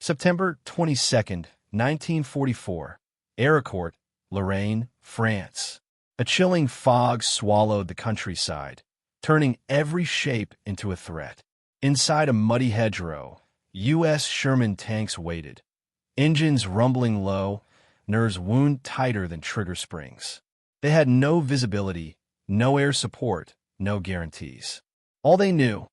September 22nd, 1944. Arracourt, Lorraine, France. A chilling fog swallowed the countryside, turning every shape into a threat. Inside a muddy hedgerow, U.S. Sherman tanks waited, engines rumbling low, nerves wound tighter than trigger springs. They had no visibility, no air support, no guarantees. All they knew,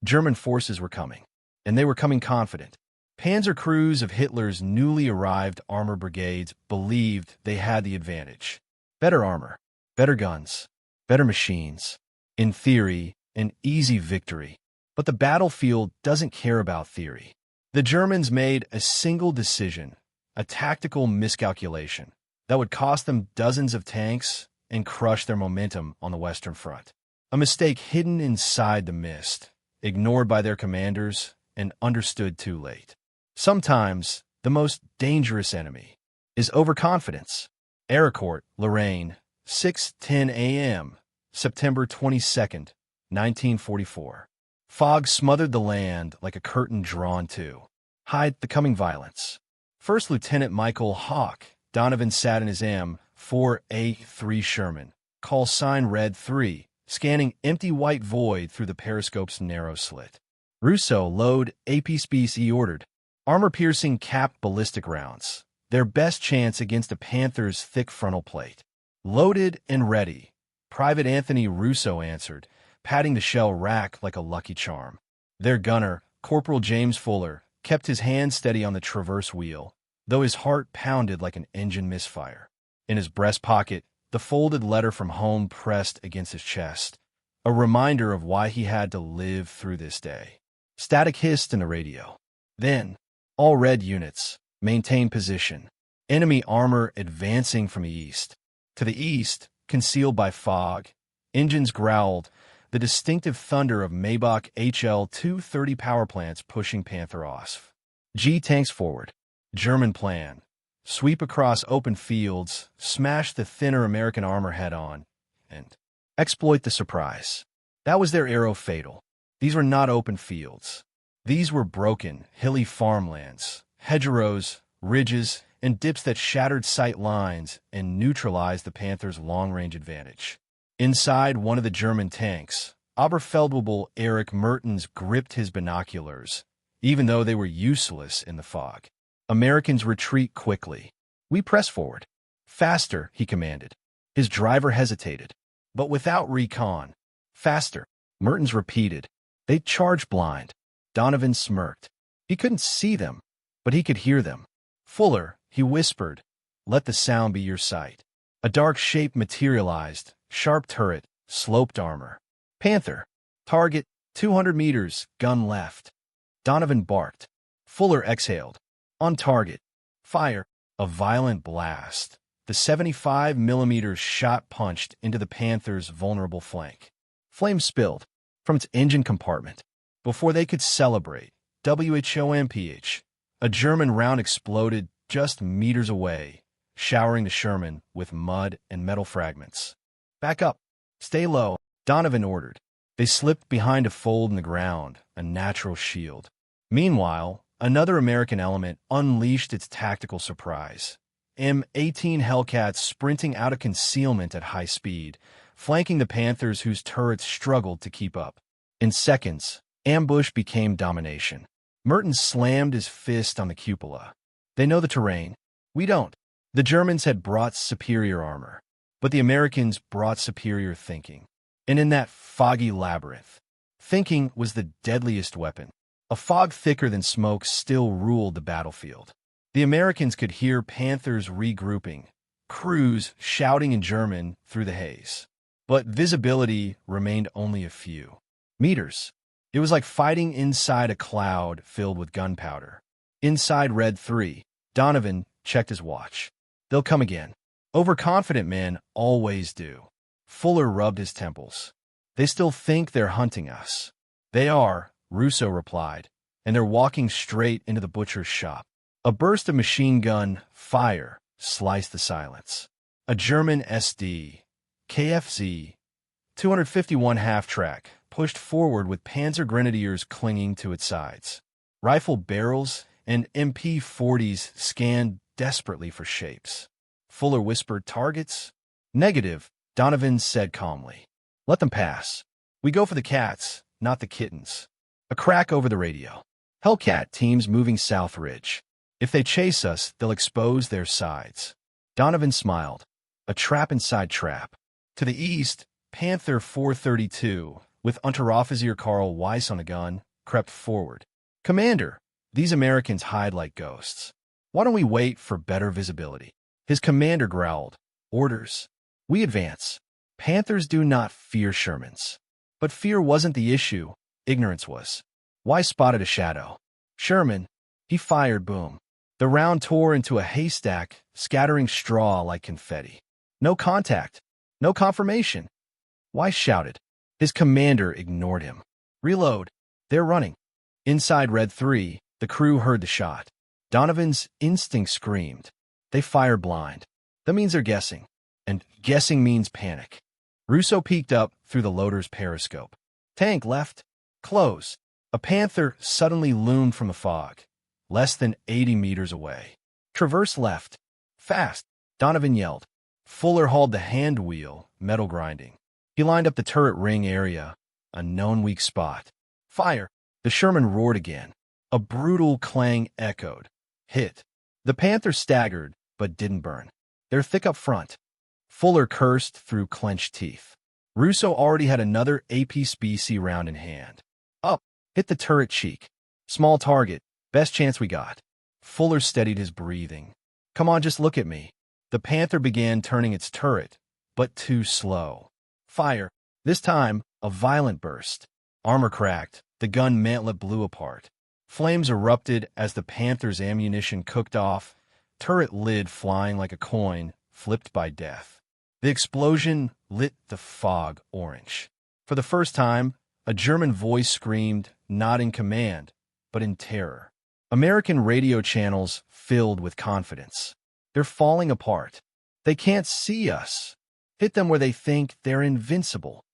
German forces were coming, and they were coming confident. Panzer crews of Hitler's newly arrived armor brigades believed they had the advantage. Better armor, better guns, better machines. In theory, an easy victory. But the battlefield doesn't care about theory. The Germans made a single decision, a tactical miscalculation, that would cost them dozens of tanks and crush their momentum on the Western Front. A mistake hidden inside the mist, ignored by their commanders, and understood too late. Sometimes, the most dangerous enemy is overconfidence. Arracourt, Lorraine, 6:10 a.m., September 22nd, 1944. Fog smothered the land like a curtain drawn to hide the coming violence. First Lieutenant Michael Hawk Donovan sat in his M4A3 Sherman, call sign Red 3, scanning empty white void through the periscope's narrow slit. Rousseau load AP-Spice he ordered. Armor-piercing capped ballistic rounds, their best chance against a Panther's thick frontal plate. Loaded and ready, Private Anthony Rousseau answered, patting the shell rack like a lucky charm. Their gunner, Corporal James Fuller, kept his hand steady on the traverse wheel, though his heart pounded like an engine misfire. In his breast pocket, the folded letter from home pressed against his chest, a reminder of why he had to live through this day. Static hissed in the radio. Then, all red units, maintain position. Enemy armor advancing from the east. To the east, concealed by fog, engines growled, the distinctive thunder of Maybach HL-230 power plants pushing Panther off. G tanks forward. German plan. Sweep across open fields, smash the thinner American armor head-on, and exploit the surprise. That was their arrow fatal. These were not open fields. These were broken, hilly farmlands, hedgerows, ridges, and dips that shattered sight lines and neutralized the Panther's long-range advantage. Inside one of the German tanks, Oberfeldwebel Erich Mertens gripped his binoculars, even though they were useless in the fog. Americans retreat quickly. We press forward. Faster, he commanded. His driver hesitated, but without recon. Faster, Mertens repeated. They charged blind. Donovan smirked. He couldn't see them, but he could hear them. Fuller, he whispered, let the sound be your sight. A dark shape materialized, sharp turret, sloped armor. Panther. Target, 200 meters, gun left. Donovan barked. Fuller exhaled. On target. Fire. A violent blast. The 75mm shot punched into the Panther's vulnerable flank. Flames spilled from its engine compartment. Before they could celebrate, WHOMPH, a German round exploded just meters away, showering the Sherman with mud and metal fragments. Back up. Stay low, Donovan ordered. They slipped behind a fold in the ground, a natural shield. Meanwhile, another American element unleashed its tactical surprise. M18 Hellcats sprinting out of concealment at high speed, flanking the Panthers whose turrets struggled to keep up. In seconds, ambush became domination. Mertens slammed his fist on the cupola. They know the terrain. We don't. The Germans had brought superior armor, but the Americans brought superior thinking. And in that foggy labyrinth, thinking was the deadliest weapon. A fog thicker than smoke still ruled the battlefield. The Americans could hear Panthers regrouping, crews shouting in German through the haze. But visibility remained only a few meters. It was like fighting inside a cloud filled with gunpowder. Inside Red 3, Donovan checked his watch. They'll come again. Overconfident men always do. Fuller rubbed his temples. They still think they're hunting us. They are, Rousseau replied, and they're walking straight into the butcher's shop. A burst of machine gun fire sliced the silence. A German SD, KFZ, 251 half-track, pushed forward with Panzer Grenadiers clinging to its sides. Rifle barrels and MP-40s scanned desperately for shapes. Fuller whispered, "Targets?" "Negative," Donovan said calmly. "Let them pass. We go for the cats, not the kittens." A crack over the radio. "Hellcat teams moving south ridge. If they chase us, they'll expose their sides." Donovan smiled. A trap inside trap. To the east, Panther 432, with Unteroffizier Carl Weiss on a gun, crept forward. "Commander, these Americans hide like ghosts. Why don't we wait for better visibility?" His commander growled. "Orders. We advance." Panthers do not fear Shermans. But fear wasn't the issue. Ignorance was. Weiss spotted a shadow. Sherman. He fired. Boom. The round tore into a haystack, scattering straw like confetti. "No contact. No confirmation." Weiss shouted. His commander ignored him. "Reload. They're running." Inside Red 3, the crew heard the shot. Donovan's instinct screamed. They fired blind. That means they're guessing. And guessing means panic. Russo peeked up through the loader's periscope. "Tank left. Close." A Panther suddenly loomed from the fog, less than 80 meters away. "Traverse left. Fast," Donovan yelled. Fuller hauled the hand wheel, metal grinding. He lined up the turret ring area, a known weak spot. "Fire!" The Sherman roared again. A brutal clang echoed. Hit. The Panther staggered, but didn't burn. "They're thick up front." Fuller cursed through clenched teeth. Russo already had another APS-BC round in hand. Up. Hit the turret cheek. "Small target. Best chance we got." Fuller steadied his breathing. "Come on, just look at me." The Panther began turning its turret, but too slow. Fire. This time, a violent burst. Armor cracked. The gun mantlet blew apart. Flames erupted as the Panther's ammunition cooked off, turret lid flying like a coin, flipped by death. The explosion lit the fog orange. For the first time, a German voice screamed, not in command, but in terror. American radio channels filled with confidence. "They're falling apart. They can't see us. Hit them where they think they're invincible."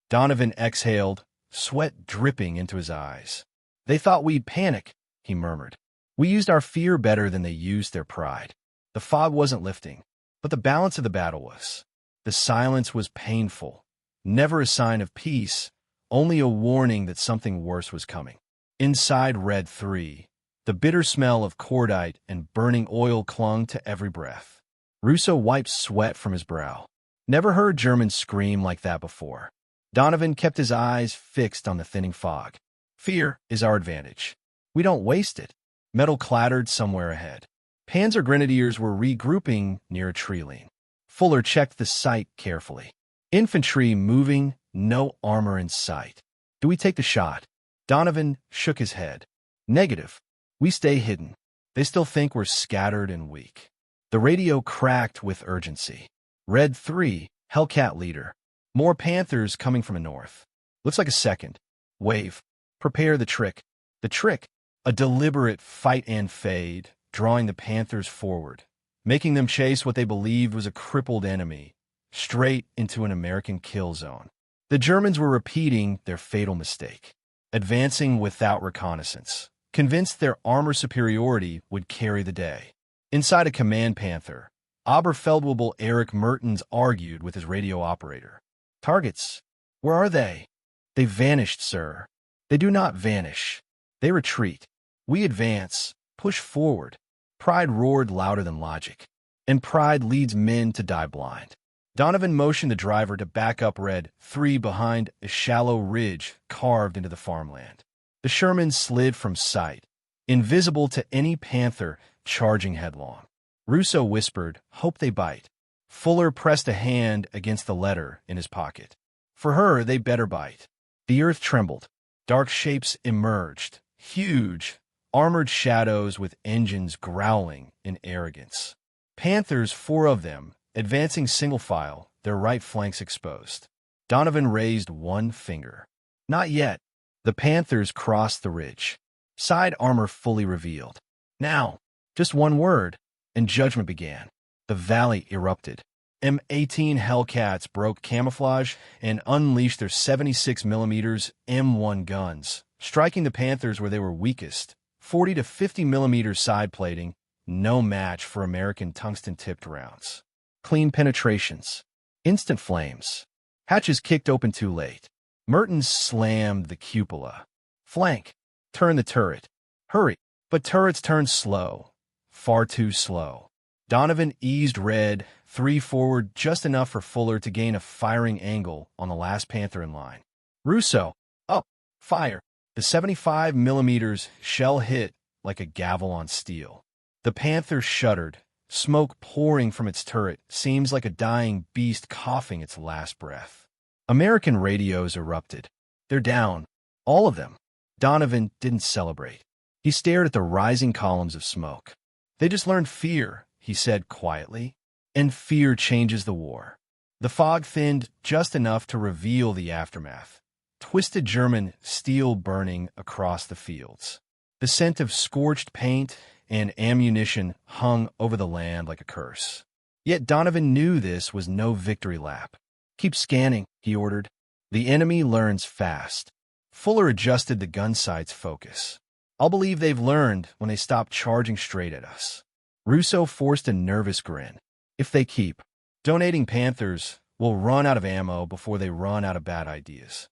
Donovan exhaled, sweat dripping into his eyes. "They thought we'd panic," he murmured. "We used our fear better than they used their pride." The fog wasn't lifting, but the balance of the battle was. The silence was painful. Never a sign of peace, only a warning that something worse was coming. Inside Red 3, the bitter smell of cordite and burning oil clung to every breath. Russo wiped sweat from his brow. Never heard Germans scream like that before. Donovan kept his eyes fixed on the thinning fog. "Fear is our advantage. We don't waste it." Metal clattered somewhere ahead. Panzer grenadiers were regrouping near a tree line. Fuller checked the sight carefully. Infantry moving, no armor in sight. "Do we take the shot?" Donovan shook his head. "Negative. We stay hidden. They still think we're scattered and weak." The radio cracked with urgency. Red 3, Hellcat leader. More Panthers coming from the north. "Looks like a second wave. Prepare the trick." The trick? A deliberate fight and fade, drawing the Panthers forward, making them chase what they believed was a crippled enemy, straight into an American kill zone. The Germans were repeating their fatal mistake, advancing without reconnaissance, convinced their armor superiority would carry the day. Inside a command Panther, Oberfeldwebel Erich Mertens argued with his radio operator. "Targets, where are they?" "They vanished, sir." "They do not vanish. They retreat. We advance, push forward." Pride roared louder than logic, and pride leads men to die blind. Donovan motioned the driver to back up Red 3 behind a shallow ridge carved into the farmland. The Sherman slid from sight, invisible to any Panther charging headlong. Russo whispered, "Hope they bite." Fuller pressed a hand against the letter in his pocket. For her, they better bite. The earth trembled. Dark shapes emerged, huge, armored shadows with engines growling in arrogance. Panthers, 4 of them, advancing single file, their right flanks exposed. Donovan raised one finger. "Not yet." The Panthers crossed the ridge. Side armor fully revealed. "Now." Just one word, and judgment began. The valley erupted. M18 Hellcats broke camouflage and unleashed their 76mm M1 guns, striking the Panthers where they were weakest, 40 to 50 millimeter side plating, no match for American tungsten-tipped rounds. Clean penetrations. Instant flames. Hatches kicked open too late. Mertens slammed the cupola. Flank. Turn the turret. Hurry. But turrets turn slow. Far too slow. Donovan eased Red 3 forward just enough for Fuller to gain a firing angle on the last Panther in line. Russo. Up. Fire. The 75 millimeters shell hit like a gavel on steel. The Panther shuddered. Smoke pouring from its turret seems like a dying beast coughing its last breath. American radios erupted. They're down. All of them. Donovan didn't celebrate. He stared at the rising columns of smoke. They just learned fear, he said quietly. And fear changes the war. The fog thinned just enough to reveal the aftermath. Twisted German steel burning across the fields. The scent of scorched paint and ammunition hung over the land like a curse. Yet Donovan knew this was no victory lap. Keep scanning, he ordered. The enemy learns fast. Fuller adjusted the gun sight's focus. I'll believe they've learned when they stop charging straight at us. Russo forced a nervous grin. If they keep donating Panthers, we'll run out of ammo before they run out of bad ideas.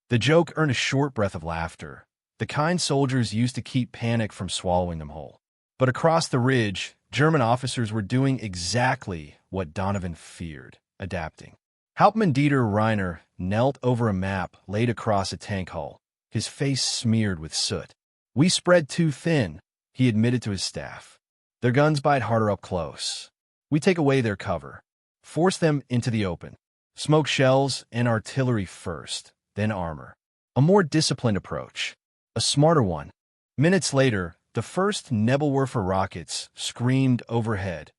The joke earned a short breath of laughter, the kind soldiers used to keep panic from swallowing them whole. But across the ridge, German officers were doing exactly what Donovan feared, adapting. Hauptmann Dieter Reiner knelt over a map laid across a tank hull, his face smeared with soot. We spread too thin, he admitted to his staff. Their guns bite harder up close. We take away their cover, force them into the open. Smoke shells and artillery first, then armor. A more disciplined approach. A smarter one. Minutes later, the first Nebelwerfer rockets screamed overhead,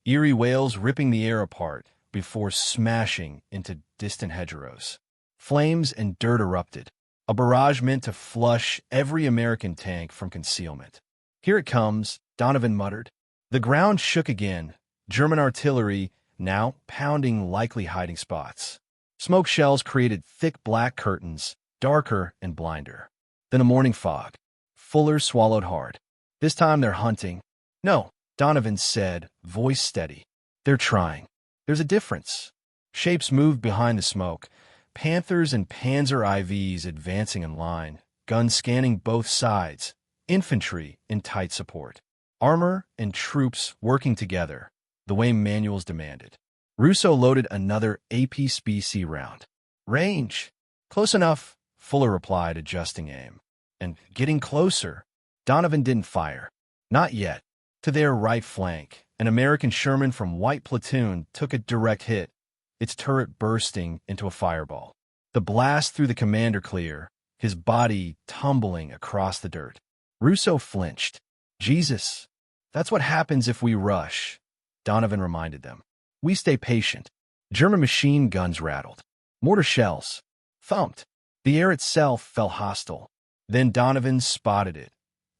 eerie wails ripping the air apart before smashing into distant hedgerows. Flames and dirt erupted, a barrage meant to flush every American tank from concealment. Here it comes, Donovan muttered. The ground shook again, German artillery now pounding likely hiding spots. Smoke shells created thick black curtains, darker and blinder. Then a morning fog. Fuller swallowed hard. This time they're hunting. No, Donovan said, voice steady. They're trying. There's a difference. Shapes moved behind the smoke. Panthers and Panzer IVs advancing in line, guns scanning both sides, infantry in tight support. Armor and troops working together, the way manuals demanded. Russo loaded another APSBC round. Range. Close enough, Fuller replied, adjusting aim. And getting closer. Donovan didn't fire. Not yet. To their right flank, an American Sherman from White Platoon took a direct hit, its turret bursting into a fireball. The blast threw the commander clear, his body tumbling across the dirt. Russo flinched. Jesus, that's what happens if we rush, Donovan reminded them. We stay patient. German machine guns rattled. Mortar shells thumped. The air itself felt hostile. Then Donovan spotted it.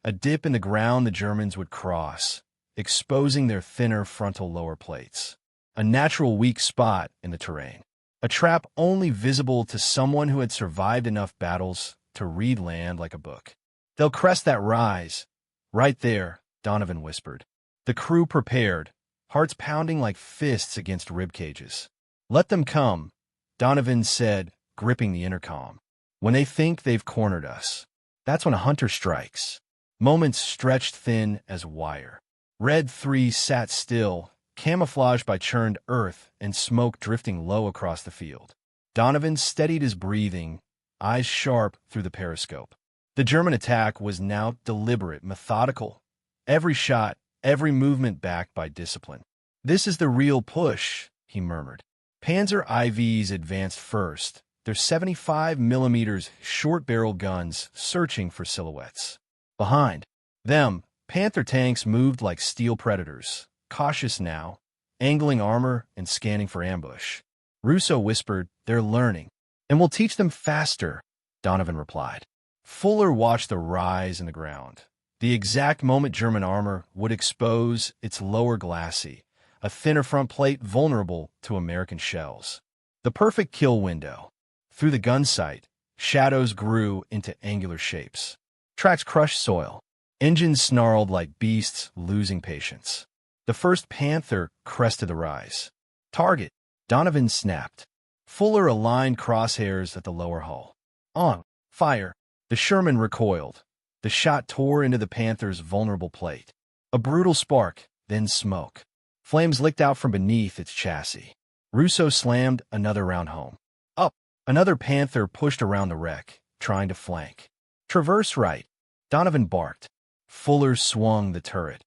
A dip in the ground the Germans would cross, exposing their thinner frontal lower plates. A natural weak spot in the terrain. A trap only visible to someone who had survived enough battles to read land like a book. They'll crest that rise. Right there, Donovan whispered. The crew prepared, hearts pounding like fists against rib cages. Let them come, Donovan said, gripping the intercom. When they think they've cornered us. That's when a hunter strikes. Moments stretched thin as wire. Red 3 sat still, camouflaged by churned earth and smoke drifting low across the field. Donovan steadied his breathing, eyes sharp through the periscope. The German attack was now deliberate, methodical. Every shot, every movement backed by discipline. This is the real push, he murmured. Panzer IVs advanced first, their 75 millimeters short-barrel guns searching for silhouettes. Behind them, Panther tanks moved like steel predators, cautious now, angling armor and scanning for ambush. Russo whispered, they're learning. And we'll teach them faster, Donovan replied. Fuller watched the rise in the ground. The exact moment German armor would expose its lower glacis, a thinner front plate vulnerable to American shells. The perfect kill window. Through the gun sight, shadows grew into angular shapes. Tracks crushed soil. Engines snarled like beasts losing patience. The first Panther crested the rise. Target, Donovan snapped. Fuller aligned crosshairs at the lower hull. On, fire. The Sherman recoiled. The shot tore into the Panther's vulnerable plate. A brutal spark, then smoke. Flames licked out from beneath its chassis. Russo slammed another round home. Up, another Panther pushed around the wreck, trying to flank. Traverse right, Donovan barked. Fuller swung the turret.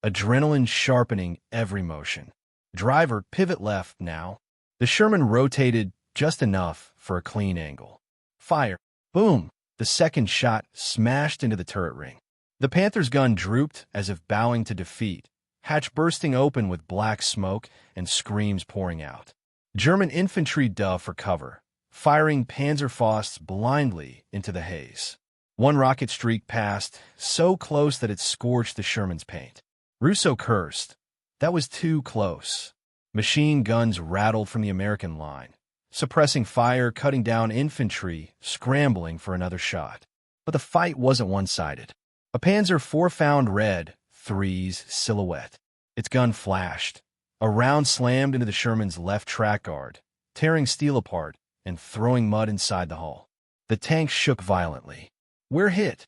Adrenaline sharpening every motion. Driver, pivot left now. The Sherman rotated just enough for a clean angle. Fire. Boom. The second shot smashed into the turret ring. The Panther's gun drooped as if bowing to defeat, hatch bursting open with black smoke and screams pouring out. German infantry dove for cover, firing Panzerfausts blindly into the haze. One rocket streaked past, so close that it scorched the Sherman's paint. Russo cursed. That was too close. Machine guns rattled from the American line, suppressing fire, cutting down infantry, scrambling for another shot. But the fight wasn't one-sided. A Panzer IV found red, 3's silhouette. Its gun flashed. A round slammed into the Sherman's left track guard, tearing steel apart and throwing mud inside the hull. The tank shook violently. "We're hit,"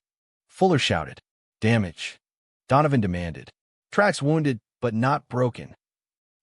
Fuller shouted. "Damage," Donovan demanded. "Tracks wounded, but not broken,"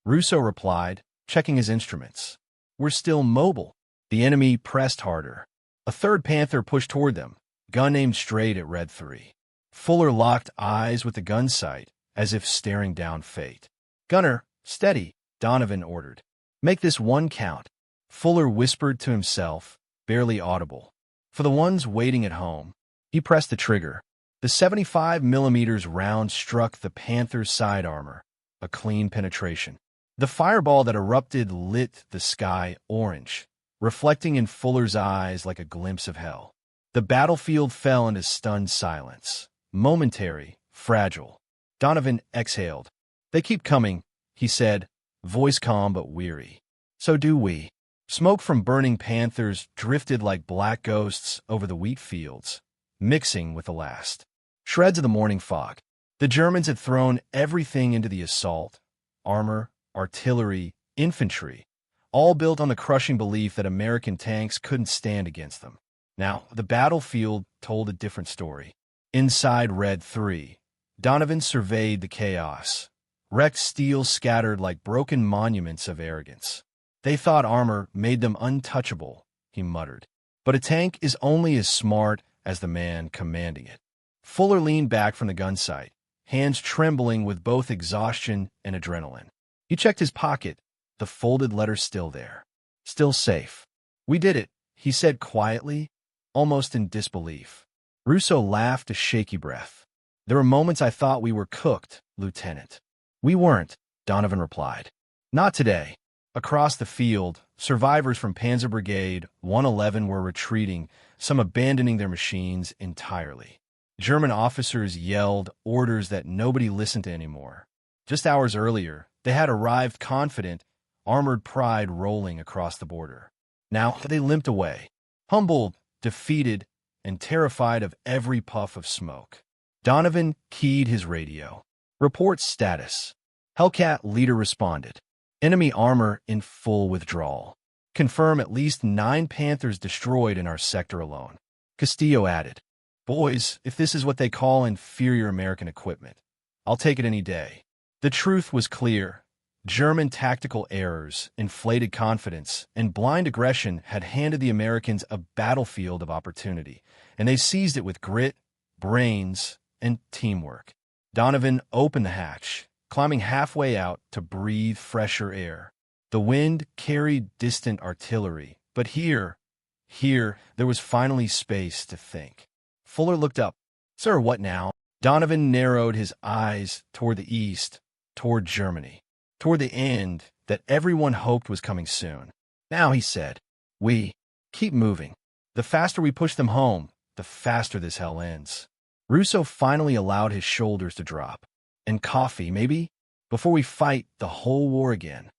Russo replied, checking his instruments. "We're still mobile." The enemy pressed harder. A third Panther pushed toward them, gun aimed straight at Red 3. Fuller locked eyes with the gun sight, as if staring down fate. "Gunner, steady," Donovan ordered. "Make this one count," Fuller whispered to himself, barely audible. For the ones waiting at home, he pressed the trigger. The 75mm round struck the Panther's side armor, a clean penetration. The fireball that erupted lit the sky orange, reflecting in Fuller's eyes like a glimpse of hell. The battlefield fell into stunned silence, momentary, fragile. Donovan exhaled. "They keep coming," he said, voice calm but weary. "So do we." Smoke from burning Panthers drifted like black ghosts over the wheat fields, mixing with the last shreds of the morning fog. The Germans had thrown everything into the assault: armor, artillery, infantry, all built on the crushing belief that American tanks couldn't stand against them. Now, the battlefield told a different story. Inside Red 3, Donovan surveyed the chaos. Wrecked steel scattered like broken monuments of arrogance. "They thought armor made them untouchable," he muttered. "But a tank is only as smart as the man commanding it." Fuller leaned back from the gun sight, hands trembling with both exhaustion and adrenaline. He checked his pocket, the folded letter still there. Still safe. "We did it," he said quietly, almost in disbelief. Russo laughed a shaky breath. "There were moments I thought we were cooked, Lieutenant." "We weren't," Donovan replied. "Not today." Across the field, survivors from Panzer Brigade 111 were retreating, some abandoning their machines entirely. German officers yelled orders that nobody listened to anymore. Just hours earlier, they had arrived confident, armored pride rolling across the border. Now they limped away, humbled, defeated, and terrified of every puff of smoke. Donovan keyed his radio. "Report status." Hellcat leader responded. "Enemy armor in full withdrawal. Confirm at least 9 Panthers destroyed in our sector alone." Castillo added, "Boys, if this is what they call inferior American equipment, I'll take it any day." The truth was clear. German tactical errors, inflated confidence, and blind aggression had handed the Americans a battlefield of opportunity, and they seized it with grit, brains, and teamwork. Donovan opened the hatch, climbing halfway out to breathe fresher air. The wind carried distant artillery, but here, there was finally space to think. Fuller looked up. "Sir, what now?" Donovan narrowed his eyes toward the east, toward Germany, toward the end that everyone hoped was coming soon. "Now," he said, "we keep moving. The faster we push them home, the faster this hell ends." Russo finally allowed his shoulders to drop. "And coffee, maybe? Before we fight the whole war again."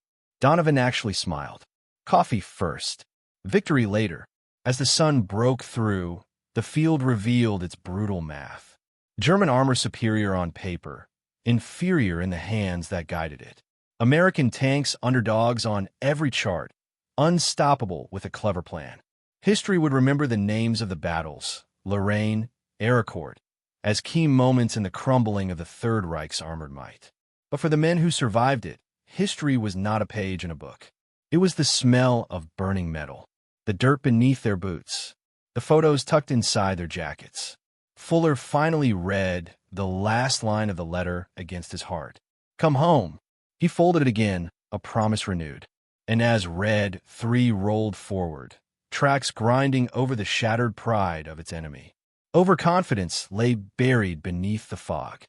Donovan actually smiled. "Coffee first. Victory later." As the sun broke through, the field revealed its brutal math. German armor superior on paper, inferior in the hands that guided it. American tanks underdogs on every chart, unstoppable with a clever plan. History would remember the names of the battles, Lorraine, Arracourt, as key moments in the crumbling of the Third Reich's armored might. But for the men who survived it, history was not a page in a book. It was the smell of burning metal, the dirt beneath their boots, the photos tucked inside their jackets. Fuller finally read the last line of the letter against his heart. "Come home." He folded it again, a promise renewed. And as Red 3 rolled forward, tracks grinding over the shattered pride of its enemy, overconfidence lay buried beneath the fog.